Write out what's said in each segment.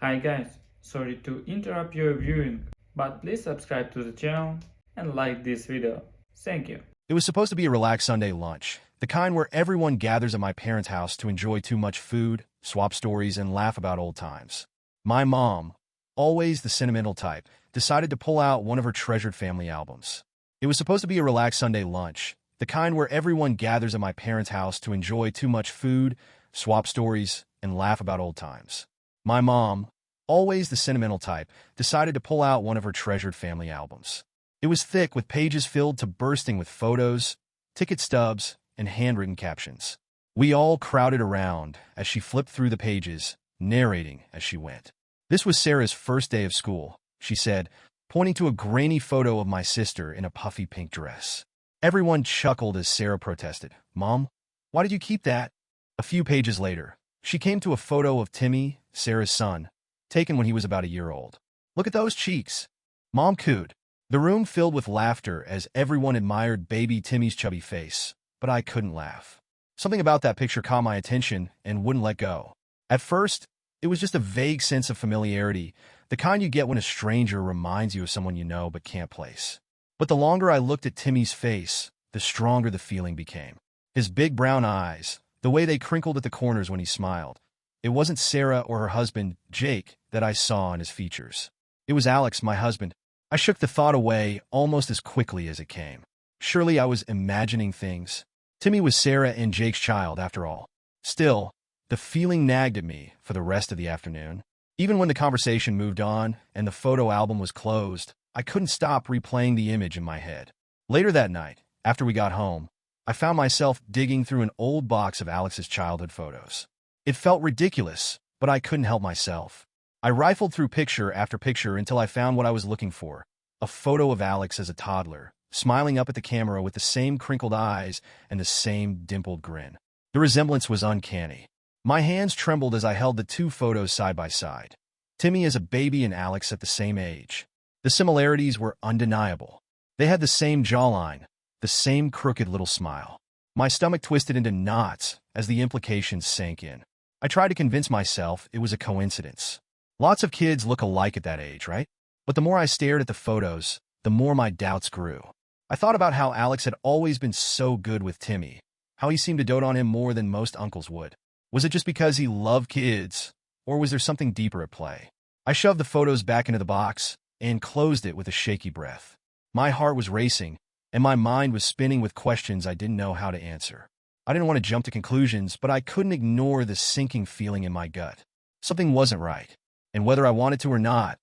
Hi guys, sorry to interrupt your viewing, but please subscribe to the channel and like this video. Thank you. It was supposed to be a relaxed Sunday lunch, the kind where everyone gathers at my parents' house to enjoy too much food, swap stories, and laugh about old times. My mom, always the sentimental type, decided to pull out one of her treasured family albums. It was supposed to be a relaxed Sunday lunch, the kind where everyone gathers at my parents' house to enjoy too much food, swap stories, and laugh about old times. My mom, always the sentimental type, decided to pull out one of her treasured family albums. It was thick with pages filled to bursting with photos, ticket stubs, and handwritten captions. We all crowded around as she flipped through the pages, narrating as she went. This was Sarah's first day of school, she said, pointing to a grainy photo of my sister in a puffy pink dress. Everyone chuckled as Sarah protested. "Mom, why did you keep that?" A few pages later, she came to a photo of Timmy, Sarah's son, taken when he was about a year old. "Look at those cheeks." Mom cooed. The room filled with laughter as everyone admired baby Timmy's chubby face, but I couldn't laugh. Something about that picture caught my attention and wouldn't let go. At first, it was just a vague sense of familiarity, the kind you get when a stranger reminds you of someone you know but can't place. But the longer I looked at Timmy's face, the stronger the feeling became. His big brown eyes, the way they crinkled at the corners when he smiled. It wasn't Sarah or her husband, Jake, that I saw in his features. It was Alex, my husband. I shook the thought away almost as quickly as it came. Surely I was imagining things. Timmy was Sarah and Jake's child, after all. Still, the feeling nagged at me for the rest of the afternoon. Even when the conversation moved on and the photo album was closed, I couldn't stop replaying the image in my head. Later that night, after we got home, I found myself digging through an old box of Alex's childhood photos. It felt ridiculous, but I couldn't help myself. I rifled through picture after picture until I found what I was looking for, a photo of Alex as a toddler, smiling up at the camera with the same crinkled eyes and the same dimpled grin. The resemblance was uncanny. My hands trembled as I held the two photos side by side. Timmy as a baby and Alex at the same age. The similarities were undeniable. They had the same jawline, the same crooked little smile. My stomach twisted into knots as the implications sank in. I tried to convince myself it was a coincidence. Lots of kids look alike at that age, right? But the more I stared at the photos, the more my doubts grew. I thought about how Alex had always been so good with Timmy, how he seemed to dote on him more than most uncles would. Was it just because he loved kids, or was there something deeper at play? I shoved the photos back into the box and closed it with a shaky breath. My heart was racing, and my mind was spinning with questions I didn't know how to answer. I didn't want to jump to conclusions, but I couldn't ignore the sinking feeling in my gut. Something wasn't right. And whether I wanted to or not,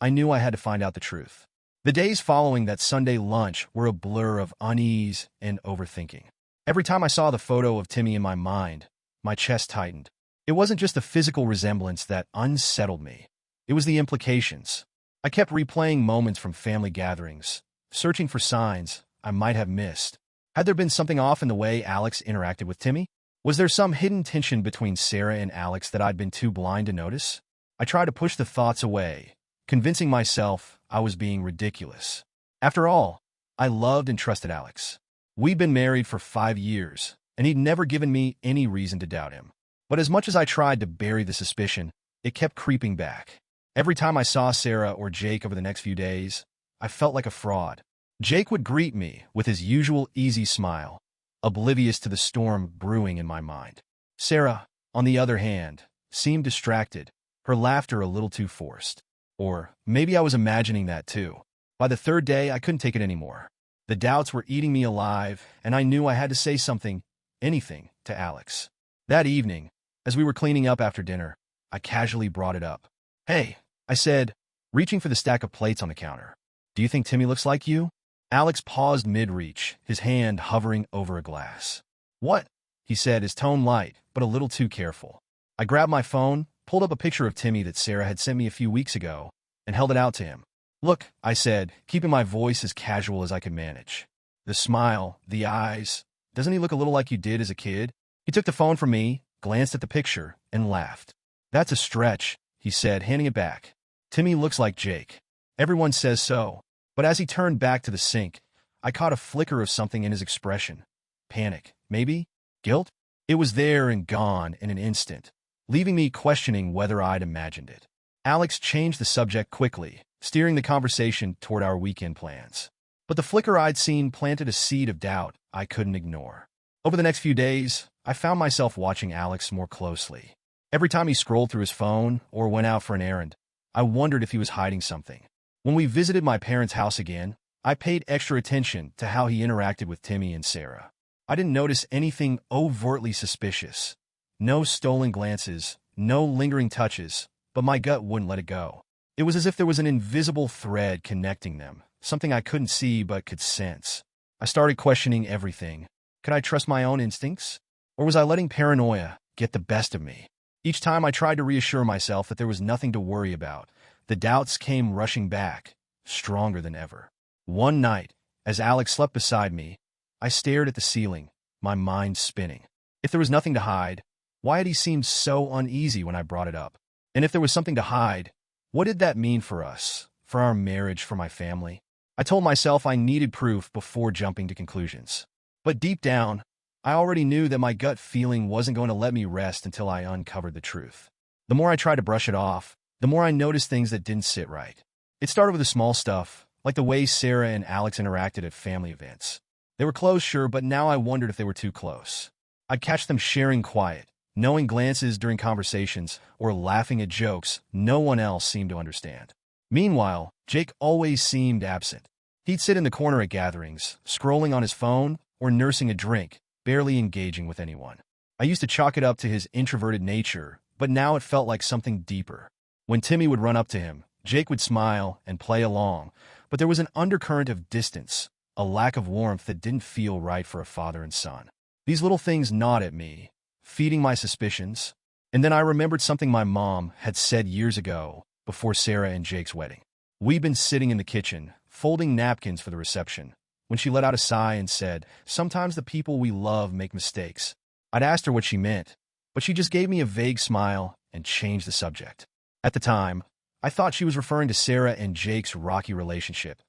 I knew I had to find out the truth. The days following that Sunday lunch were a blur of unease and overthinking. Every time I saw the photo of Timmy in my mind, my chest tightened. It wasn't just the physical resemblance that unsettled me. It was the implications. I kept replaying moments from family gatherings, searching for signs I might have missed. Had there been something off in the way Alex interacted with Timmy? Was there some hidden tension between Sarah and Alex that I'd been too blind to notice? I tried to push the thoughts away, convincing myself I was being ridiculous. After all, I loved and trusted Alex. We'd been married for 5 years, and he'd never given me any reason to doubt him. But as much as I tried to bury the suspicion, it kept creeping back. Every time I saw Sarah or Jake over the next few days, I felt like a fraud. Jake would greet me with his usual easy smile, oblivious to the storm brewing in my mind. Sarah, on the other hand, seemed distracted, her laughter a little too forced. Or maybe I was imagining that too. By the third day, I couldn't take it anymore. The doubts were eating me alive, and I knew I had to say something, anything, to Alex. That evening, as we were cleaning up after dinner, I casually brought it up. "Hey," I said, reaching for the stack of plates on the counter. "Do you think Timmy looks like you?" Alex paused mid-reach, his hand hovering over a glass. "What?" he said, his tone light, but a little too careful. I grabbed my phone, pulled up a picture of Timmy that Sarah had sent me a few weeks ago, and held it out to him. "Look," I said, keeping my voice as casual as I could manage. The smile, the eyes. "Doesn't he look a little like you did as a kid?" He took the phone from me, glanced at the picture, and laughed. "That's a stretch," he said, handing it back. "Timmy looks like Jake. Everyone says so." But as he turned back to the sink, I caught a flicker of something in his expression. Panic, maybe? Guilt? It was there and gone in an instant, leaving me questioning whether I'd imagined it. Alex changed the subject quickly, steering the conversation toward our weekend plans. But the flicker I'd seen planted a seed of doubt I couldn't ignore. Over the next few days, I found myself watching Alex more closely. Every time he scrolled through his phone or went out for an errand, I wondered if he was hiding something. When we visited my parents' house again, I paid extra attention to how he interacted with Timmy and Sarah. I didn't notice anything overtly suspicious. No stolen glances, no lingering touches, but my gut wouldn't let it go. It was as if there was an invisible thread connecting them, something I couldn't see but could sense. I started questioning everything. Could I trust my own instincts? Or was I letting paranoia get the best of me? Each time I tried to reassure myself that there was nothing to worry about, the doubts came rushing back, stronger than ever. One night, as Alex slept beside me, I stared at the ceiling, my mind spinning. If there was nothing to hide, why had he seemed so uneasy when I brought it up? And if there was something to hide, what did that mean for us, for our marriage, for my family? I told myself I needed proof before jumping to conclusions. But deep down, I already knew that my gut feeling wasn't going to let me rest until I uncovered the truth. The more I tried to brush it off, the more I noticed things that didn't sit right. It started with the small stuff, like the way Sarah and Alex interacted at family events. They were close, sure, but now I wondered if they were too close. I'd catch them sharing quiet, knowing glances during conversations, or laughing at jokes no one else seemed to understand. Meanwhile, Jake always seemed absent. He'd sit in the corner at gatherings, scrolling on his phone or nursing a drink, barely engaging with anyone. I used to chalk it up to his introverted nature, but now it felt like something deeper. When Timmy would run up to him, Jake would smile and play along, but there was an undercurrent of distance, a lack of warmth that didn't feel right for a father and son. These little things gnawed at me, feeding my suspicions, and then I remembered something my mom had said years ago, before Sarah and Jake's wedding. We'd been sitting in the kitchen, folding napkins for the reception, when she let out a sigh and said, "Sometimes the people we love make mistakes." I'd asked her what she meant, but she just gave me a vague smile and changed the subject. At the time, I thought she was referring to Sarah and Jake's rocky relationship.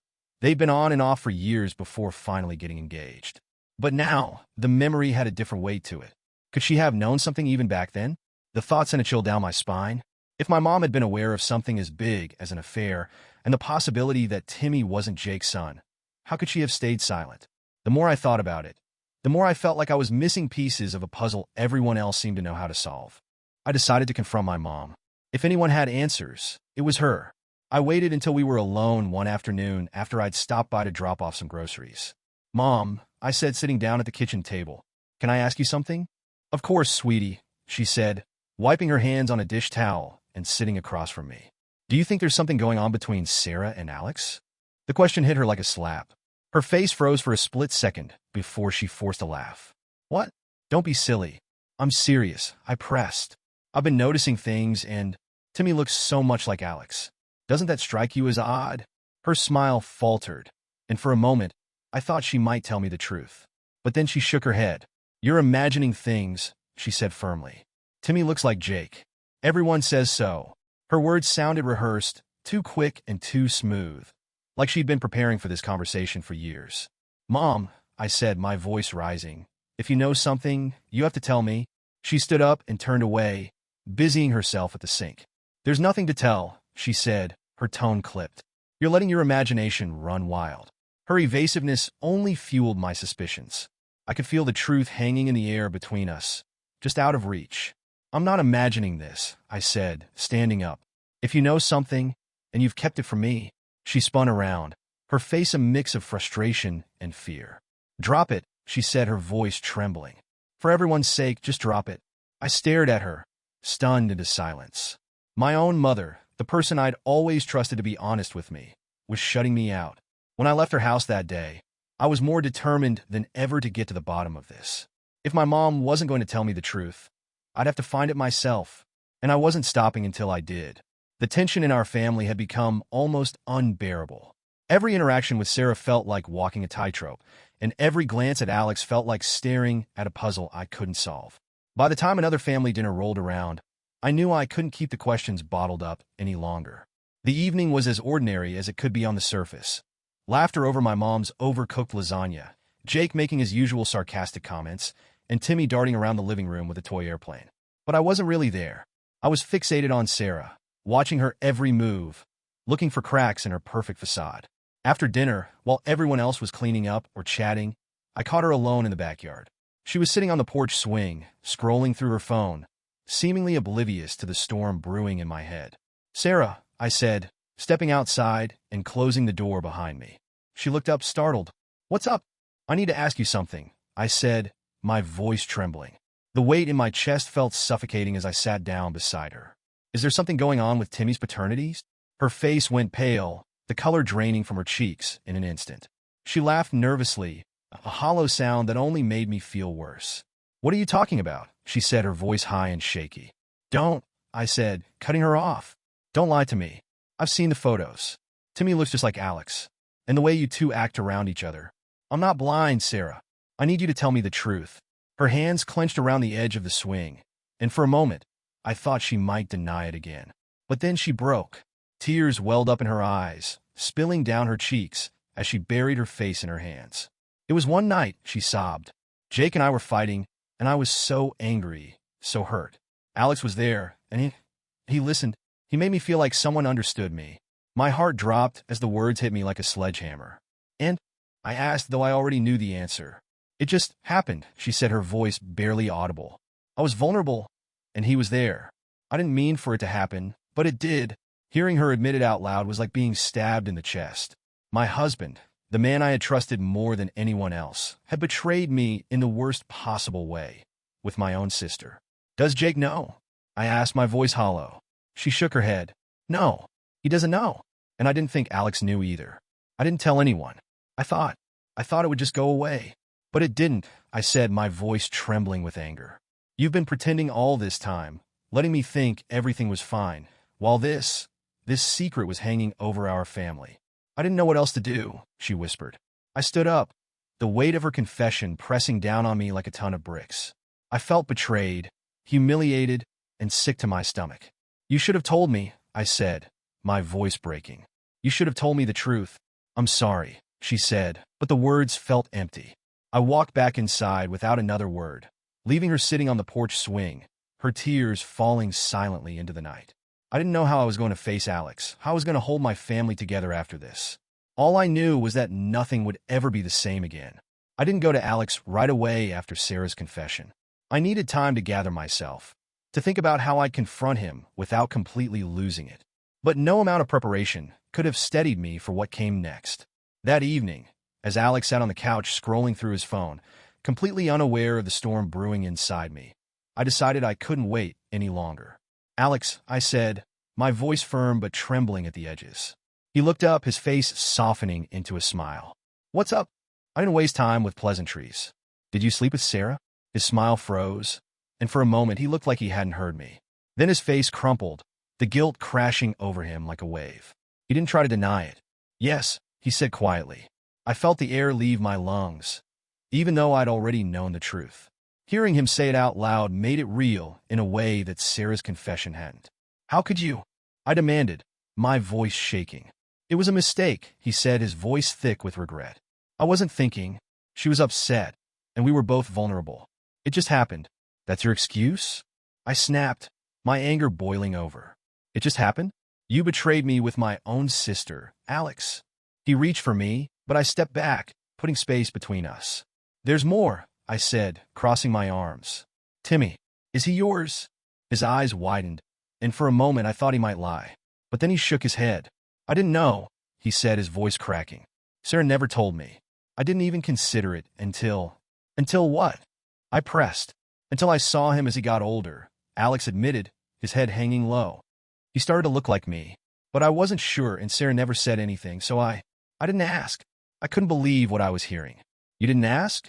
They'd been on and off for years before finally getting engaged. But now, the memory had a different weight to it. Could she have known something even back then? The thought sent a chill down my spine. If my mom had been aware of something as big as an affair and the possibility that Timmy wasn't Jake's son, how could she have stayed silent? The more I thought about it, the more I felt like I was missing pieces of a puzzle everyone else seemed to know how to solve. I decided to confront my mom. If anyone had answers, it was her. I waited until we were alone one afternoon after I'd stopped by to drop off some groceries. "Mom," I said, sitting down at the kitchen table, "can I ask you something?" "Of course, sweetie," she said, wiping her hands on a dish towel and sitting across from me. "Do you think there's something going on between Sarah and Alex?" The question hit her like a slap. Her face froze for a split second before she forced a laugh. "What? Don't be silly. I'm serious," I pressed. "I've been noticing things, and Timmy looks so much like Alex. Doesn't that strike you as odd?" Her smile faltered, and for a moment, I thought she might tell me the truth. But then she shook her head. "You're imagining things," she said firmly. "Timmy looks like Jake. Everyone says so." Her words sounded rehearsed, too quick and too smooth, like she'd been preparing for this conversation for years. "Mom," I said, my voice rising, "if you know something, you have to tell me." She stood up and turned away, busying herself at the sink. "There's nothing to tell," she said, her tone clipped. "You're letting your imagination run wild." Her evasiveness only fueled my suspicions. I could feel the truth hanging in the air between us, just out of reach. "I'm not imagining this," I said, standing up. "If you know something, and you've kept it from me." She spun around, her face a mix of frustration and fear. "Drop it," she said, her voice trembling. "For everyone's sake, just drop it." I stared at her, stunned into silence. My own mother, the person I'd always trusted to be honest with me, was shutting me out. When I left her house that day, I was more determined than ever to get to the bottom of this. If my mom wasn't going to tell me the truth, I'd have to find it myself, and I wasn't stopping until I did. The tension in our family had become almost unbearable. Every interaction with Sarah felt like walking a tightrope, and every glance at Alex felt like staring at a puzzle I couldn't solve. By the time another family dinner rolled around, I knew I couldn't keep the questions bottled up any longer. The evening was as ordinary as it could be on the surface. Laughter over my mom's overcooked lasagna, Jake making his usual sarcastic comments, and Timmy darting around the living room with a toy airplane. But I wasn't really there. I was fixated on Sarah, watching her every move, looking for cracks in her perfect facade. After dinner, while everyone else was cleaning up or chatting, I caught her alone in the backyard. She was sitting on the porch swing, scrolling through her phone, seemingly oblivious to the storm brewing in my head. "Sarah," I said, stepping outside and closing the door behind me. She looked up, startled. "What's up?" "I need to ask you something," I said, my voice trembling. The weight in my chest felt suffocating as I sat down beside her. "Is there something going on with Timmy's paternities?" Her face went pale, the color draining from her cheeks in an instant. She laughed nervously, a hollow sound that only made me feel worse. "What are you talking about?" she said, her voice high and shaky. "Don't," I said, cutting her off. "Don't lie to me. I've seen the photos. Timmy looks just like Alex. And the way you two act around each other. I'm not blind, Sarah. I need you to tell me the truth." Her hands clenched around the edge of the swing, and for a moment, I thought she might deny it again. But then she broke. Tears welled up in her eyes, spilling down her cheeks as she buried her face in her hands. "It was one night," she sobbed. "Jake and I were fighting, and I was so angry, so hurt. Alex was there, and he listened. He made me feel like someone understood me." My heart dropped as the words hit me like a sledgehammer. "And?" I asked, though I already knew the answer. "It just happened," she said, her voice barely audible. "I was vulnerable, and he was there. I didn't mean for it to happen, but it did." Hearing her admit it out loud was like being stabbed in the chest. My husband, the man I had trusted more than anyone else, had betrayed me in the worst possible way, with my own sister. "Does Jake know?" I asked, my voice hollow. She shook her head. "No, he doesn't know." And I didn't think Alex knew either. I didn't tell anyone. I thought it would just go away. But it didn't, I said, my voice trembling with anger. "You've been pretending all this time, letting me think everything was fine, while this secret was hanging over our family." "I didn't know what else to do," she whispered. I stood up, the weight of her confession pressing down on me like a ton of bricks. I felt betrayed, humiliated, and sick to my stomach. "You should have told me," I said, my voice breaking. "You should have told me the truth." "I'm sorry," she said, but the words felt empty. I walked back inside without another word, leaving her sitting on the porch swing, her tears falling silently into the night. I didn't know how I was going to face Alex, how I was going to hold my family together after this. All I knew was that nothing would ever be the same again. I didn't go to Alex right away after Sarah's confession. I needed time to gather myself, to think about how I'd confront him without completely losing it. But no amount of preparation could have steadied me for what came next. That evening, as Alex sat on the couch scrolling through his phone, completely unaware of the storm brewing inside me, I decided I couldn't wait any longer. "Alex," I said, my voice firm but trembling at the edges. He looked up, his face softening into a smile. "What's up?" I didn't waste time with pleasantries. "Did you sleep with Sarah?" His smile froze, and for a moment he looked like he hadn't heard me. Then his face crumpled, the guilt crashing over him like a wave. He didn't try to deny it. "Yes," he said quietly. I felt the air leave my lungs, even though I'd already known the truth. Hearing him say it out loud made it real in a way that Sarah's confession hadn't. "How could you?" I demanded, my voice shaking. "It was a mistake," he said, his voice thick with regret. "I wasn't thinking." She was upset, and we were both vulnerable. "It just happened." "That's your excuse?" I snapped, my anger boiling over. "It just happened? You betrayed me with my own sister, Alex." He reached for me, but I stepped back, putting space between us. "There's more," I said, crossing my arms. "Timmy, is he yours?" His eyes widened, and for a moment I thought he might lie. But then he shook his head. "I didn't know," he said, his voice cracking. "Sarah never told me. I didn't even consider it until..." "Until what?" I pressed. "Until I saw him as he got older," Alex admitted, his head hanging low. "He started to look like me, but I wasn't sure, and Sarah never said anything, so I didn't ask." I couldn't believe what I was hearing. "You didn't ask?"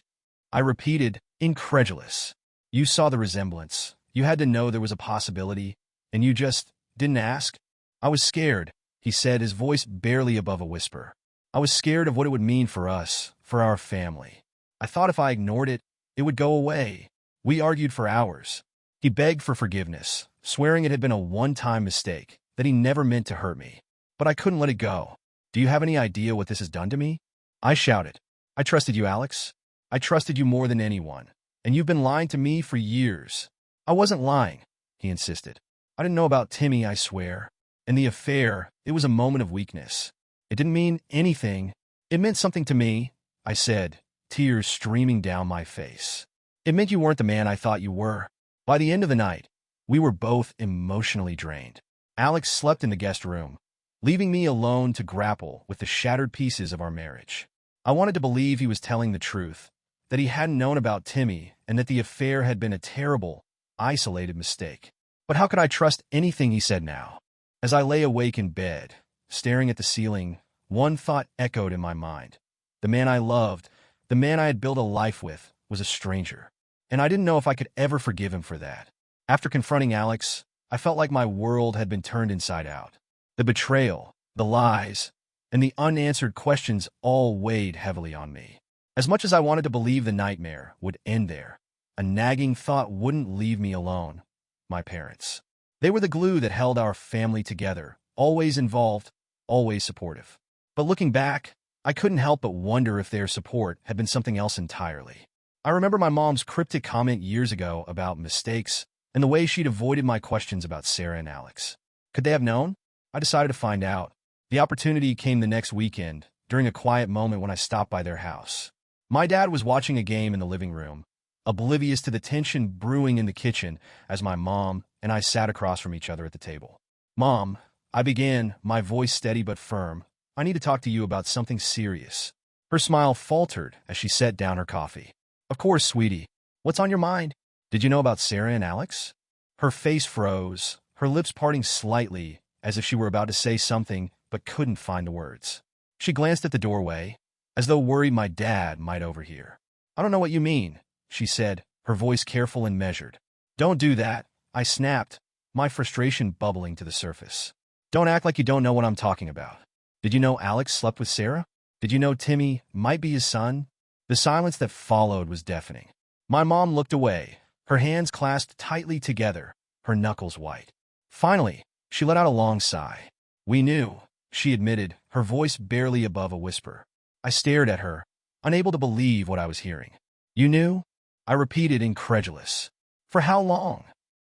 I repeated, incredulous. "You saw the resemblance. You had to know there was a possibility, and you just didn't ask?" "I was scared," he said, his voice barely above a whisper. "I was scared of what it would mean for us, for our family. I thought if I ignored it, it would go away." We argued for hours. He begged for forgiveness, swearing it had been a one-time mistake, that he never meant to hurt me. But I couldn't let it go. "Do you have any idea what this has done to me?" I shouted. "I trusted you, Alex. I trusted you more than anyone, and you've been lying to me for years." "I wasn't lying," he insisted. "I didn't know about Timmy, I swear." And the affair, it was a moment of weakness. It didn't mean anything. It meant something to me, I said, tears streaming down my face. It meant you weren't the man I thought you were. By the end of the night, we were both emotionally drained. Alex slept in the guest room, leaving me alone to grapple with the shattered pieces of our marriage. I wanted to believe he was telling the truth, that he hadn't known about Timmy and that the affair had been a terrible, isolated mistake. But how could I trust anything he said now? As I lay awake in bed, staring at the ceiling, one thought echoed in my mind. The man I loved, the man I had built a life with, was a stranger. And I didn't know if I could ever forgive him for that. After confronting Alex, I felt like my world had been turned inside out. The betrayal, the lies, and the unanswered questions all weighed heavily on me. As much as I wanted to believe the nightmare would end there, a nagging thought wouldn't leave me alone. My parents. They were the glue that held our family together, always involved, always supportive. But looking back, I couldn't help but wonder if their support had been something else entirely. I remember my mom's cryptic comment years ago about mistakes and the way she'd avoided my questions about Sarah and Alex. Could they have known? I decided to find out. The opportunity came the next weekend, during a quiet moment when I stopped by their house. My dad was watching a game in the living room, oblivious to the tension brewing in the kitchen as my mom and I sat across from each other at the table. "Mom," I began, my voice steady but firm, "I need to talk to you about something serious." Her smile faltered as she set down her coffee. "Of course, sweetie. What's on your mind? Did you know about Sarah and Alex?" Her face froze, her lips parting slightly as if she were about to say something but couldn't find the words. She glanced at the doorway, as though worried my dad might overhear. "I don't know what you mean," she said, her voice careful and measured. "Don't do that," I snapped, my frustration bubbling to the surface. "Don't act like you don't know what I'm talking about. Did you know Alex slept with Sarah? Did you know Timmy might be his son?" The silence that followed was deafening. My mom looked away, her hands clasped tightly together, her knuckles white. Finally, she let out a long sigh. "We knew," she admitted, her voice barely above a whisper. I stared at her, unable to believe what I was hearing. "You knew?" I repeated, incredulous. "For how long?"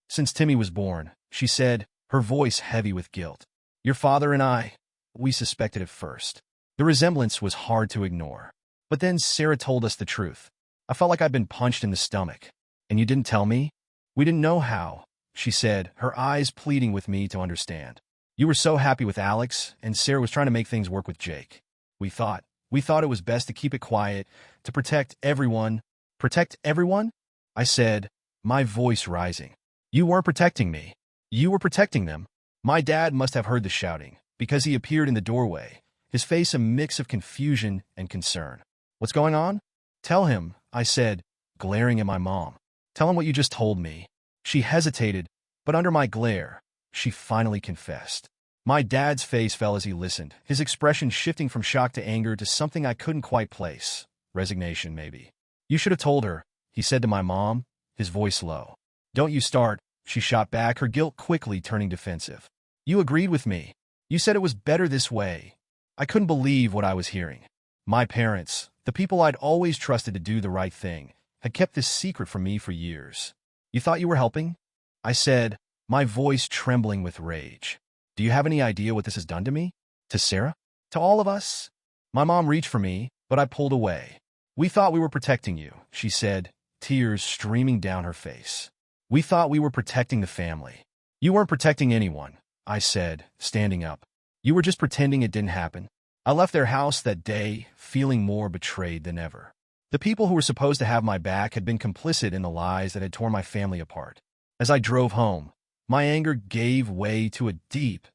"Since Timmy was born," she said, her voice heavy with guilt. "Your father and I, we suspected at first. The resemblance was hard to ignore. But then Sarah told us the truth. I felt like I'd been punched in the stomach. And you didn't tell me?" "We didn't know how," she said, her eyes pleading with me to understand. "You were so happy with Alex, and Sarah was trying to make things work with Jake. We thought it was best to keep it quiet, to protect everyone." "Protect everyone?" I said, my voice rising. "You weren't protecting me. You were protecting them." My dad must have heard the shouting, because he appeared in the doorway, his face a mix of confusion and concern. "What's going on?" "Tell him," I said, glaring at my mom. "Tell him what you just told me." She hesitated, but under my glare, she finally confessed. My dad's face fell as he listened, his expression shifting from shock to anger to something I couldn't quite place. Resignation, maybe. "You should have told her," he said to my mom, his voice low. "Don't you start," she shot back, her guilt quickly turning defensive. "You agreed with me. You said it was better this way." I couldn't believe what I was hearing. My parents, the people I'd always trusted to do the right thing, had kept this secret from me for years. "You thought you were helping?" I said, my voice trembling with rage. "Do you have any idea what this has done to me? To Sarah? To all of us?" My mom reached for me, but I pulled away. "We thought we were protecting you," she said, tears streaming down her face. "We thought we were protecting the family." "You weren't protecting anyone," I said, standing up. "You were just pretending it didn't happen." I left their house that day, feeling more betrayed than ever. The people who were supposed to have my back had been complicit in the lies that had torn my family apart. As I drove home, my anger gave way to a deep,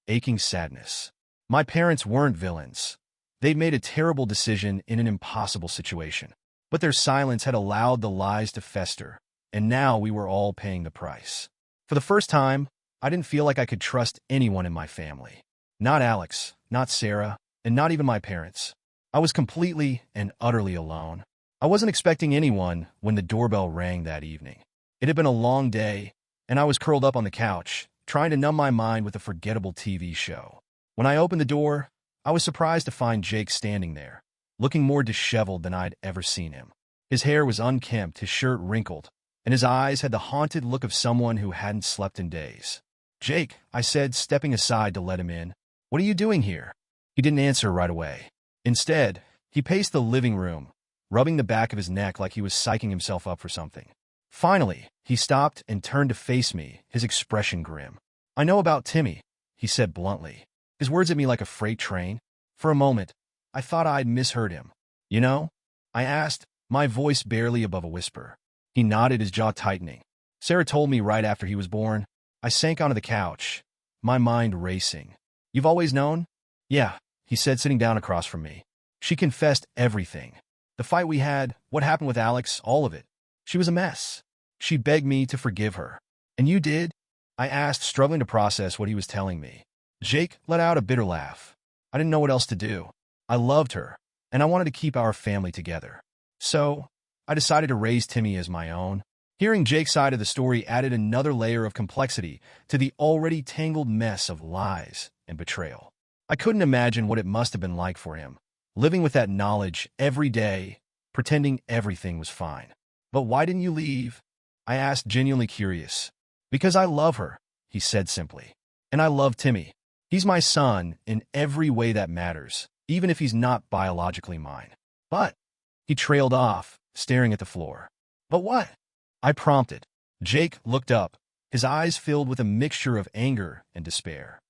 aching sadness. My parents weren't villains. They'd made a terrible decision in an impossible situation. But their silence had allowed the lies to fester, and now we were all paying the price. For the first time, I didn't feel like I could trust anyone in my family. Not Alex, not Sarah, and not even my parents. I was completely and utterly alone. I wasn't expecting anyone when the doorbell rang that evening. It had been a long day, and I was curled up on the couch, trying to numb my mind with a forgettable TV show. When I opened the door, I was surprised to find Jake standing there, looking more disheveled than I'd ever seen him. His hair was unkempt, his shirt wrinkled, and his eyes had the haunted look of someone who hadn't slept in days. "Jake," I said, stepping aside to let him in. "What are you doing here?" He didn't answer right away. Instead, he paced the living room, rubbing the back of his neck like he was psyching himself up for something. Finally, he stopped and turned to face me, his expression grim. "I know about Timmy," he said bluntly. His words hit me like a freight train. For a moment, I thought I'd misheard him. "You know?" I asked, my voice barely above a whisper. He nodded, his jaw tightening. "Sarah told me right after he was born." I sank onto the couch, my mind racing. "You've always known?" "Yeah," he said, sitting down across from me. "She confessed everything. The fight we had, what happened with Alex, all of it. She was a mess. She begged me to forgive her." "And you did?" I asked, struggling to process what he was telling me. Jake let out a bitter laugh. "I didn't know what else to do. I loved her, and I wanted to keep our family together. So, I decided to raise Timmy as my own." Hearing Jake's side of the story added another layer of complexity to the already tangled mess of lies and betrayal. I couldn't imagine what it must have been like for him, living with that knowledge every day, pretending everything was fine. "But why didn't you leave?" I asked, genuinely curious. "Because I love her," he said simply. "And I love Timmy. He's my son in every way that matters, even if he's not biologically mine." "But," he trailed off, staring at the floor. "But what?" I prompted. Jake looked up, his eyes filled with a mixture of anger and despair.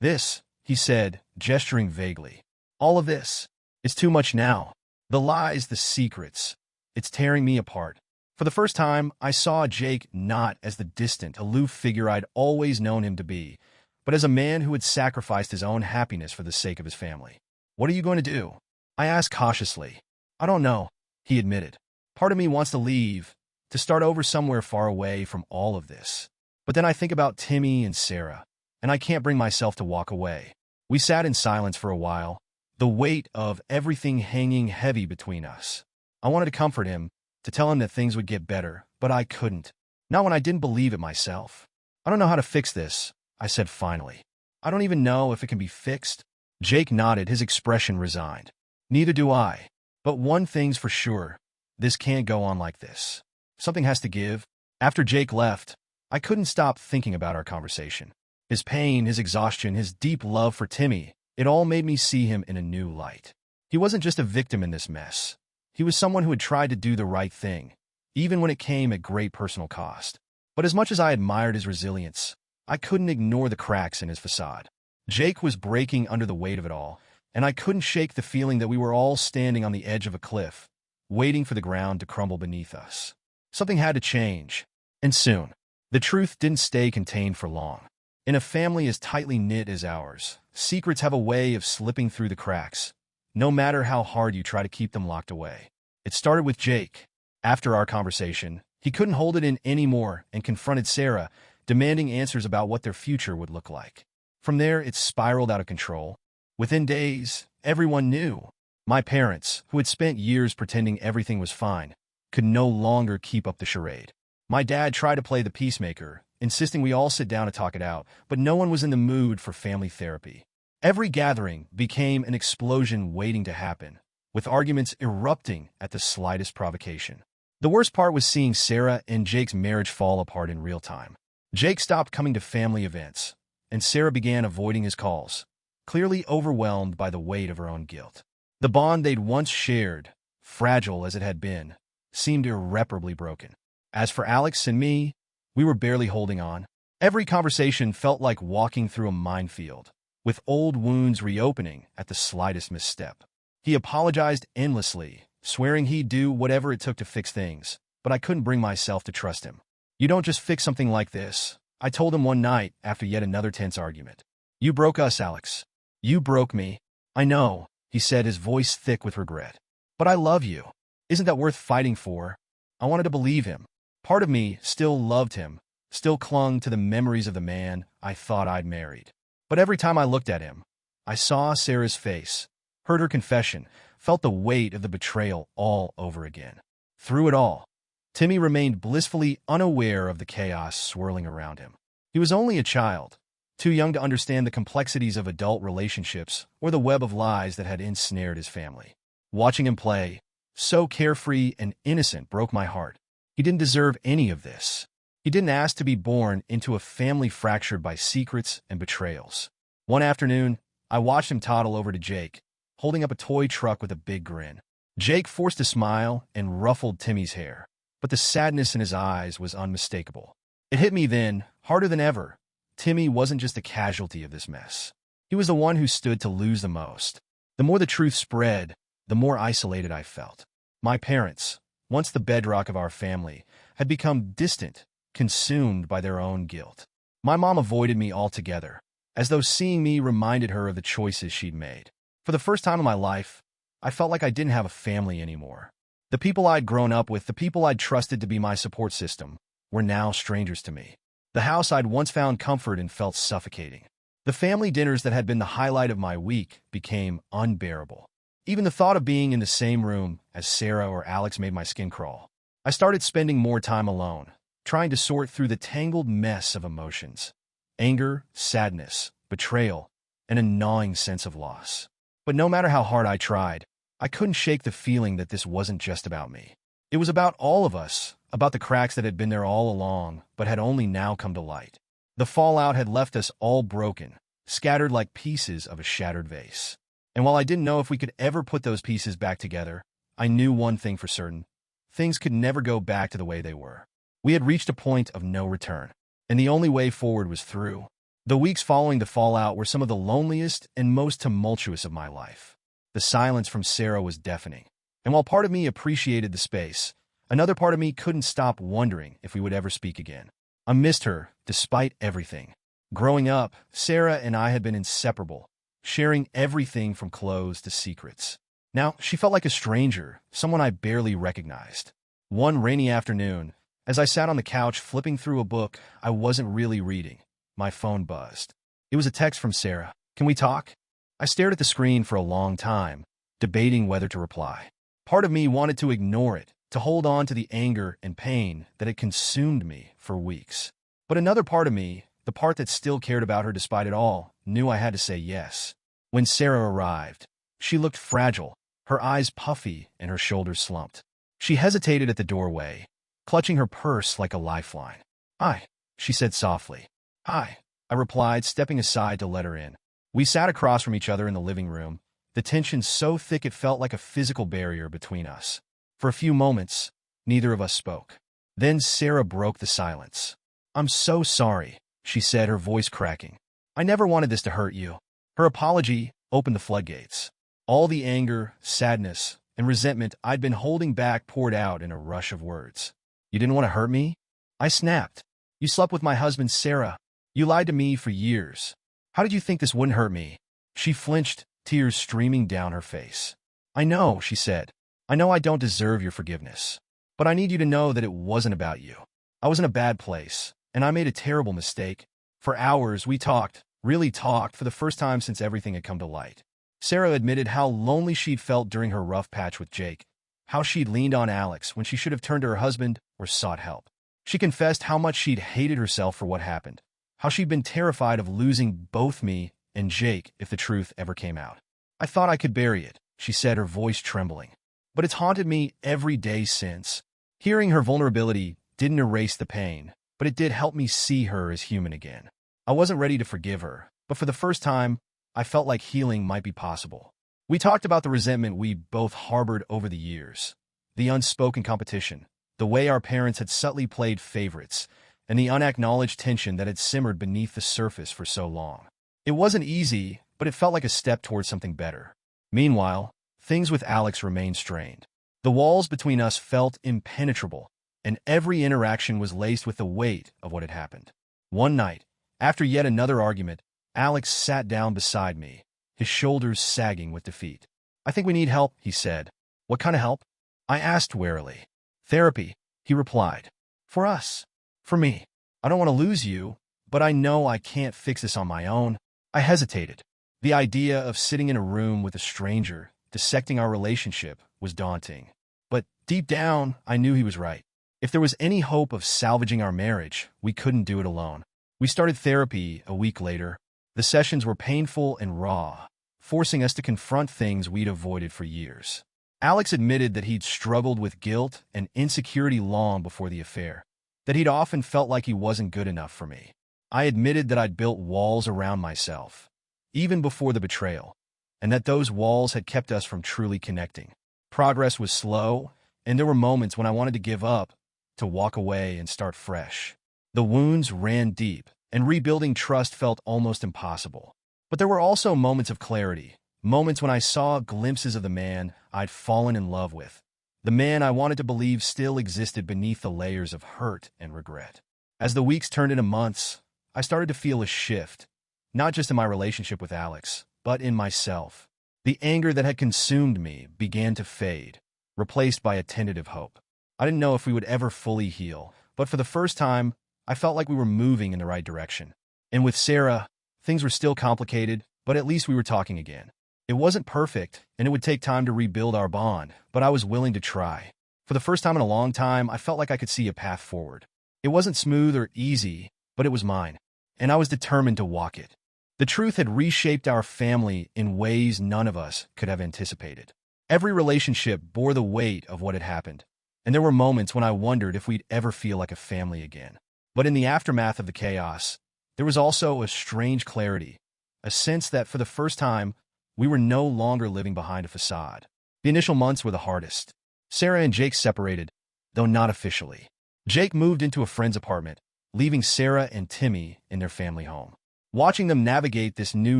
"This," he said, gesturing vaguely. "All of this. It's too much now. The lies, the secrets. It's tearing me apart." For the first time, I saw Jake not as the distant, aloof figure I'd always known him to be, but as a man who had sacrificed his own happiness for the sake of his family. "What are you going to do?" I asked cautiously. "I don't know," he admitted. "Part of me wants to leave, to start over somewhere far away from all of this. But then I think about Timmy and Sarah, and I can't bring myself to walk away." We sat in silence for a while, the weight of everything hanging heavy between us. I wanted to comfort him, to tell him that things would get better, but I couldn't. Not when I didn't believe it myself. "I don't know how to fix this," I said finally. "I don't even know if it can be fixed." Jake nodded, his expression resigned. "Neither do I. But one thing's for sure. This can't go on like this. Something has to give." After Jake left, I couldn't stop thinking about our conversation. His pain, his exhaustion, his deep love for Timmy, it all made me see him in a new light. He wasn't just a victim in this mess. He was someone who had tried to do the right thing, even when it came at great personal cost. But as much as I admired his resilience, I couldn't ignore the cracks in his facade. Jake was breaking under the weight of it all, and I couldn't shake the feeling that we were all standing on the edge of a cliff, waiting for the ground to crumble beneath us. Something had to change, and soon. The truth didn't stay contained for long. In a family as tightly knit as ours, secrets have a way of slipping through the cracks, no matter how hard you try to keep them locked away. It started with Jake. After our conversation, he couldn't hold it in anymore and confronted Sarah, demanding answers about what their future would look like. From there, it spiraled out of control. Within days, everyone knew. My parents, who had spent years pretending everything was fine, could no longer keep up the charade. My dad tried to play the peacemaker, insisting we all sit down to talk it out, but no one was in the mood for family therapy. Every gathering became an explosion waiting to happen, with arguments erupting at the slightest provocation. The worst part was seeing Sarah and Jake's marriage fall apart in real time. Jake stopped coming to family events, and Sarah began avoiding his calls, clearly overwhelmed by the weight of her own guilt. The bond they'd once shared, fragile as it had been, seemed irreparably broken. As for Alex and me, we were barely holding on. Every conversation felt like walking through a minefield, with old wounds reopening at the slightest misstep. He apologized endlessly, swearing he'd do whatever it took to fix things, but I couldn't bring myself to trust him. "You don't just fix something like this," I told him one night after yet another tense argument. "You broke us, Alex. You broke me." "I know," he said, his voice thick with regret. "But I love you. Isn't that worth fighting for?" I wanted to believe him. Part of me still loved him, still clung to the memories of the man I thought I'd married. But every time I looked at him, I saw Sarah's face, heard her confession, felt the weight of the betrayal all over again. Through it all, Timmy remained blissfully unaware of the chaos swirling around him. He was only a child, too young to understand the complexities of adult relationships or the web of lies that had ensnared his family. Watching him play, so carefree and innocent, broke my heart. He didn't deserve any of this. He didn't ask to be born into a family fractured by secrets and betrayals. One afternoon, I watched him toddle over to Jake, holding up a toy truck with a big grin. Jake forced a smile and ruffled Timmy's hair, but the sadness in his eyes was unmistakable. It hit me then, harder than ever. Timmy wasn't just a casualty of this mess. He was the one who stood to lose the most. The more the truth spread, the more isolated I felt. My parents, once the bedrock of our family, had become distant, consumed by their own guilt. My mom avoided me altogether, as though seeing me reminded her of the choices she'd made. For the first time in my life, I felt like I didn't have a family anymore. The people I'd grown up with, the people I'd trusted to be my support system, were now strangers to me. The house I'd once found comfort in felt suffocating. The family dinners that had been the highlight of my week became unbearable. Even the thought of being in the same room as Sarah or Alex made my skin crawl. I started spending more time alone, trying to sort through the tangled mess of emotions. Anger, sadness, betrayal, and a gnawing sense of loss. But no matter how hard I tried, I couldn't shake the feeling that this wasn't just about me. It was about all of us, about the cracks that had been there all along, but had only now come to light. The fallout had left us all broken, scattered like pieces of a shattered vase. And while I didn't know if we could ever put those pieces back together, I knew one thing for certain. Things could never go back to the way they were. We had reached a point of no return, and the only way forward was through. The weeks following the fallout were some of the loneliest and most tumultuous of my life. The silence from Sarah was deafening, and while part of me appreciated the space, another part of me couldn't stop wondering if we would ever speak again. I missed her, despite everything. Growing up, Sarah and I had been inseparable, sharing everything from clothes to secrets. Now, she felt like a stranger, someone I barely recognized. One rainy afternoon, as I sat on the couch flipping through a book I wasn't really reading, my phone buzzed. It was a text from Sarah. "Can we talk?" I stared at the screen for a long time, debating whether to reply. Part of me wanted to ignore it, to hold on to the anger and pain that had consumed me for weeks. But another part of me, the part that still cared about her despite it all, knew I had to say yes. When Sarah arrived, she looked fragile, her eyes puffy and her shoulders slumped. She hesitated at the doorway, clutching her purse like a lifeline. "Hi," she said softly. "Hi," I replied, stepping aside to let her in. We sat across from each other in the living room, the tension so thick it felt like a physical barrier between us. For a few moments, neither of us spoke. Then Sarah broke the silence. "I'm so sorry," she said, her voice cracking. "I never wanted this to hurt you." Her apology opened the floodgates. All the anger, sadness, and resentment I'd been holding back poured out in a rush of words. "You didn't want to hurt me?" I snapped. "You slept with my husband, Sarah. You lied to me for years. How did you think this wouldn't hurt me?" She flinched, tears streaming down her face. "I know," she said. "I know I don't deserve your forgiveness. But I need you to know that it wasn't about you. I was in a bad place, and I made a terrible mistake." For hours, we talked, really talked, for the first time since everything had come to light. Sarah admitted how lonely she'd felt during her rough patch with Jake, how she'd leaned on Alex when she should have turned to her husband or sought help. She confessed how much she'd hated herself for what happened, how she'd been terrified of losing both me and Jake if the truth ever came out. "I thought I could bury it," she said, her voice trembling. "But it's haunted me every day since." Hearing her vulnerability didn't erase the pain, but it did help me see her as human again. I wasn't ready to forgive her, but for the first time, I felt like healing might be possible. We talked about the resentment we both harbored over the years, the unspoken competition, the way our parents had subtly played favorites, and the unacknowledged tension that had simmered beneath the surface for so long. It wasn't easy, but it felt like a step towards something better. Meanwhile, things with Alex remained strained. The walls between us felt impenetrable, and every interaction was laced with the weight of what had happened. One night, after yet another argument, Alex sat down beside me, his shoulders sagging with defeat. "I think we need help," he said. "What kind of help?" I asked warily. "Therapy," he replied. "For us. For me. I don't want to lose you, but I know I can't fix this on my own." I hesitated. The idea of sitting in a room with a stranger, dissecting our relationship, was daunting. But deep down, I knew he was right. If there was any hope of salvaging our marriage, we couldn't do it alone. We started therapy a week later. The sessions were painful and raw, forcing us to confront things we'd avoided for years. Alex admitted that he'd struggled with guilt and insecurity long before the affair. that he'd often felt like he wasn't good enough for me. I admitted that I'd built walls around myself, even before the betrayal, and that those walls had kept us from truly connecting. Progress was slow, and there were moments when I wanted to give up, to walk away and start fresh. The wounds ran deep, and rebuilding trust felt almost impossible. But there were also moments of clarity, moments when I saw glimpses of the man I'd fallen in love with, the man I wanted to believe still existed beneath the layers of hurt and regret. As the weeks turned into months, I started to feel a shift, not just in my relationship with Alex, but in myself. The anger that had consumed me began to fade, replaced by a tentative hope. I didn't know if we would ever fully heal, but for the first time, I felt like we were moving in the right direction. And with Sarah, things were still complicated, but at least we were talking again. It wasn't perfect, and it would take time to rebuild our bond, but I was willing to try. For the first time in a long time, I felt like I could see a path forward. It wasn't smooth or easy, but it was mine, and I was determined to walk it. The truth had reshaped our family in ways none of us could have anticipated. Every relationship bore the weight of what had happened, and there were moments when I wondered if we'd ever feel like a family again. But in the aftermath of the chaos, there was also a strange clarity, a sense that for the first time, we were no longer living behind a facade. The initial months were the hardest. Sarah and Jake separated, though not officially. Jake moved into a friend's apartment, leaving Sarah and Timmy in their family home. Watching them navigate this new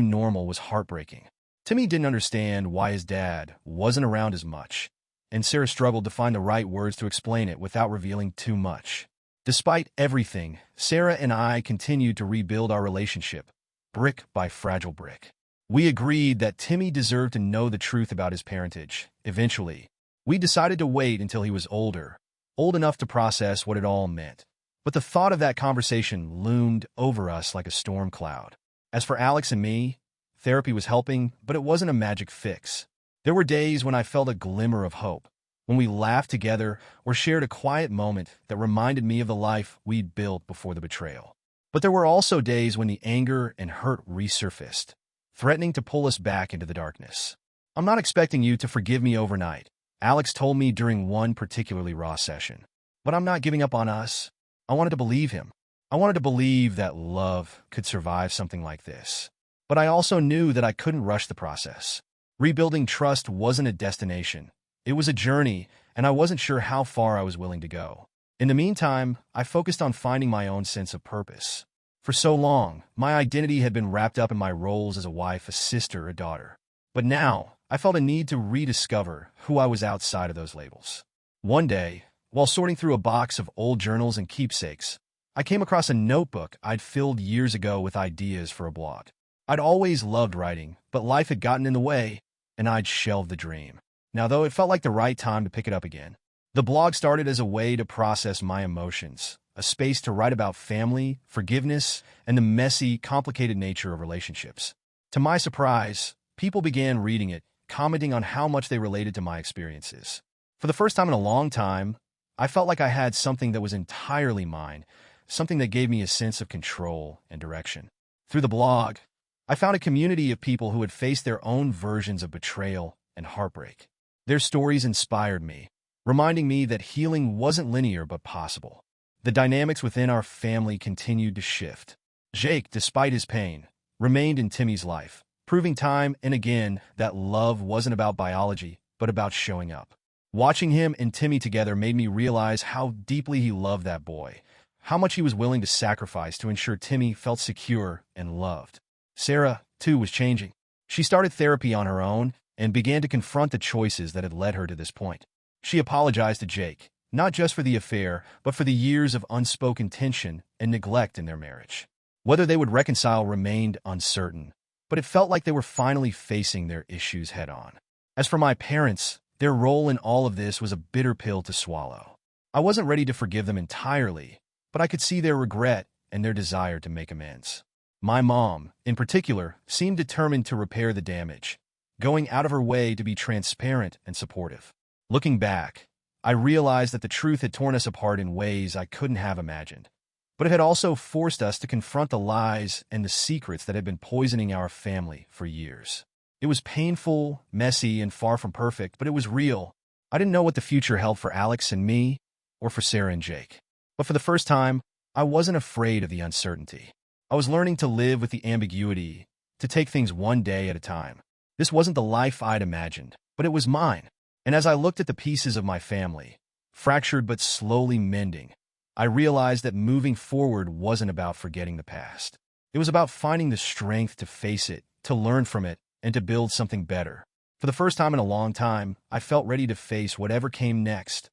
normal was heartbreaking. Timmy didn't understand why his dad wasn't around as much, and Sarah struggled to find the right words to explain it without revealing too much. Despite everything, Sarah and I continued to rebuild our relationship, brick by fragile brick. We agreed that Timmy deserved to know the truth about his parentage. Eventually, we decided to wait until he was older, old enough to process what it all meant. But the thought of that conversation loomed over us like a storm cloud. As for Alex and me, therapy was helping, but it wasn't a magic fix. There were days when I felt a glimmer of hope, when we laughed together or shared a quiet moment that reminded me of the life we'd built before the betrayal. But there were also days when the anger and hurt resurfaced, threatening to pull us back into the darkness. "I'm not expecting you to forgive me overnight," Alex told me during one particularly raw session. "But I'm not giving up on us." I wanted to believe him. I wanted to believe that love could survive something like this. But I also knew that I couldn't rush the process. Rebuilding trust wasn't a destination. It was a journey, and I wasn't sure how far I was willing to go. In the meantime, I focused on finding my own sense of purpose. For so long, my identity had been wrapped up in my roles as a wife, a sister, a daughter. But now, I felt a need to rediscover who I was outside of those labels. One day, while sorting through a box of old journals and keepsakes, I came across a notebook I'd filled years ago with ideas for a blog. I'd always loved writing, but life had gotten in the way, and I'd shelved the dream. Now, though, it felt like the right time to pick it up again. The blog started as a way to process my emotions, a space to write about family, forgiveness, and the messy, complicated nature of relationships. To my surprise, people began reading it, commenting on how much they related to my experiences. For the first time in a long time, I felt like I had something that was entirely mine, something that gave me a sense of control and direction. Through the blog, I found a community of people who had faced their own versions of betrayal and heartbreak. Their stories inspired me, reminding me that healing wasn't linear but possible. The dynamics within our family continued to shift. Jake, despite his pain, remained in Timmy's life, proving time and again that love wasn't about biology, but about showing up. Watching him and Timmy together made me realize how deeply he loved that boy, how much he was willing to sacrifice to ensure Timmy felt secure and loved. Sarah, too, was changing. She started therapy on her own and began to confront the choices that had led her to this point. She apologized to Jake, not just for the affair, but for the years of unspoken tension and neglect in their marriage. Whether they would reconcile remained uncertain, but it felt like they were finally facing their issues head-on. As for my parents, their role in all of this was a bitter pill to swallow. I wasn't ready to forgive them entirely, but I could see their regret and their desire to make amends. My mom, in particular, seemed determined to repair the damage, going out of her way to be transparent and supportive. Looking back, I realized that the truth had torn us apart in ways I couldn't have imagined, but it had also forced us to confront the lies and the secrets that had been poisoning our family for years. It was painful, messy, and far from perfect, but it was real. I didn't know what the future held for Alex and me, or for Sarah and Jake. But for the first time, I wasn't afraid of the uncertainty. I was learning to live with the ambiguity, to take things one day at a time. This wasn't the life I'd imagined, but it was mine. And as I looked at the pieces of my family, fractured but slowly mending, I realized that moving forward wasn't about forgetting the past. It was about finding the strength to face it, to learn from it, and to build something better. For the first time in a long time, I felt ready to face whatever came next,